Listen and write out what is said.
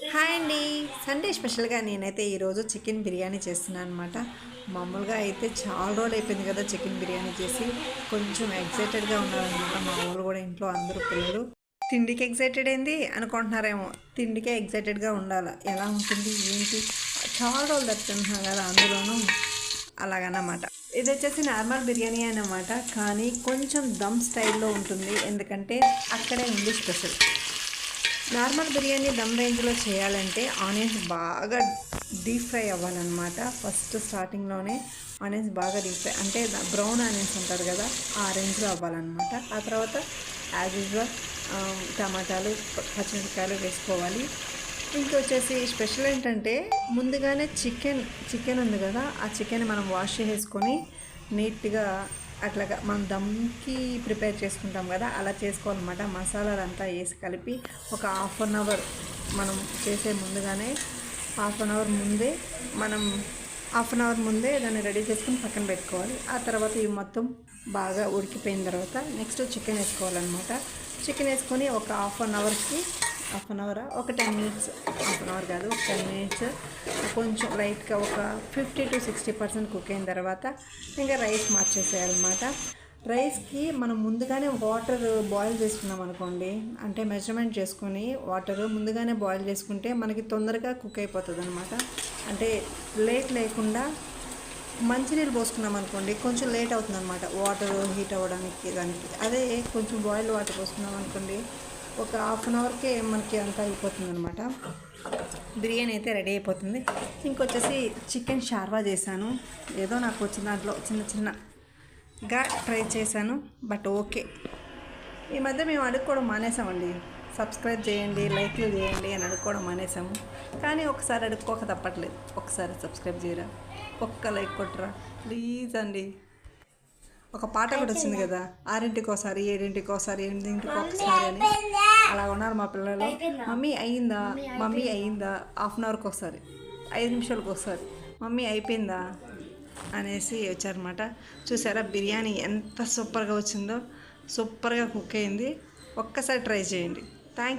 Hi అండి. Sunday స్పెషల్గా నేనైతే ఈరోజు చికెన్ బిర్యానీ చేస్తున్నాను అనమాట. మామూలుగా అయితే చాలా రోజులు అయిపోయింది కదా చికెన్ బిర్యానీ చేసి. కొంచెం ఎగ్జైటెడ్గా ఉన్నారనమాట మా వాళ్ళు కూడా, ఇంట్లో అందరూ పిల్లలు. తిండికి ఎగ్జైటెడ్ ఏంది అనుకుంటున్నారేమో, తిండికే ఎగ్జైటెడ్గా ఉండాలి. ఎలా ఉంటుంది ఏంటి, చాలా రోజులు తప్పుతున్నాం కదా అందులోనూ, అలాగనమాట. ఇది వచ్చేసి నార్మల్ బిర్యానీ అన్నమాట, కానీ కొంచెం దమ్ స్టైల్లో ఉంటుంది. ఎందుకంటే అక్కడే ఉంది స్పెషల్. నార్మల్ బిర్యానీ దమ్ రేంజ్లో చేయాలంటే ఆనియన్స్ బాగా డీప్ ఫ్రై అవ్వాలన్నమాట. ఫస్ట్ స్టార్టింగ్లోనే ఆనియన్స్ బాగా డీప్ ఫ్రై అంటే బ్రౌన్ ఆనియన్స్ ఉంటుంది కదా, ఆ రేంజ్లో అవ్వాలన్నమాట. ఆ తర్వాత యాజ్ యూజువల్ టమాటాలు, పచ్చిమిరపకాయలు వేసుకోవాలి. ఇంకొచ్చేసి స్పెషల్ ఏంటంటే ముందుగానే చికెన్ ఉంది కదా, ఆ చికెన్ మనం వాష్ చేసుకొని నీట్గా అట్లాగా మనం దమ్కి ప్రిపేర్ చేసుకుంటాం కదా, అలా చేసుకోవాలన్నమాట. మసాలాలంతా వేసి కలిపి ఒక ½ మనం చేసే ముందుగానే హాఫ్ అన్ అవర్ ముందే దాన్ని రెడీ చేసుకుని పక్కన పెట్టుకోవాలి. ఆ తర్వాత ఇవి మొత్తం బాగా ఉడికిపోయిన తర్వాత నెక్స్ట్ చికెన్ వేసుకోవాలన్నమాట. చికెన్ వేసుకొని ఒక హాఫ్ అన్ అవర్ ఒక 10 మినిట్స్, హాఫ్ అన్ అవర్ కాదు, ఒక 10 మినిట్స్ కొంచెం లైట్గా ఒక 50 to 60% కుక్ అయిన తర్వాత ఇంకా రైస్ మార్చేసేయాలన్నమాట. రైస్కి మనం ముందుగానే వాటర్ బాయిల్ చేసుకున్నాం అనుకోండి, అంటే మెజర్మెంట్ చేసుకొని వాటర్ ముందుగానే బాయిల్ చేసుకుంటే మనకి తొందరగా కుక్ అయిపోతుంది అనమాట. అంటే లేట్ లేకుండా మంచినీళ్ళు పోసుకున్నాం అనుకోండి కొంచెం లేట్ అవుతుంది అనమాట వాటర్ హీట్ అవ్వడానికి దానికి. అదే కొంచెం బాయిల్డ్ వాటర్ పోసుకున్నాం అనుకోండి ఒక హాఫ్ అన్ అవర్కే మనకి అంతా అయిపోతుంది అనమాట. బిర్యానీ అయితే రెడీ అయిపోతుంది. ఇంకొచ్చేసి చికెన్ షార్వా చేశాను. ఏదో నాకు వచ్చిన దాంట్లో చిన్నగా ట్రై చేశాను, బట్ ఓకే. ఈ మధ్య మేము అడుక్కోవడం మానేసామండి. సబ్స్క్రైబ్ చేయండి, లైక్లు చేయండి అని అడుక్కోవడం మానేసాము. కానీ ఒకసారి అడుక్కోక తప్పట్లేదు. ఒకసారి సబ్స్క్రైబ్ చేయరా, ఒక్క లైక్ కొట్టరా ప్లీజ్ అండి. ఒక పాట కూడా వచ్చింది కదా, 6:00, 7:00, 8:00 అని. అలా ఉన్నారు మా పిల్లలు. మమ్మీ అయ్యిందా, మమ్మీ అయ్యిందా, హాఫ్ అన్ అవర్కి ఒకసారి, 5 నిమిషాలకు ఒకసారి మమ్మీ అయిపోయిందా అనేసి వచ్చారనమాట. చూసారా బిర్యానీ ఎంత సూపర్గా వచ్చిందో, సూపర్గా కుక్ అయింది. ఒక్కసారి ట్రై చేయండి. థ్యాంక్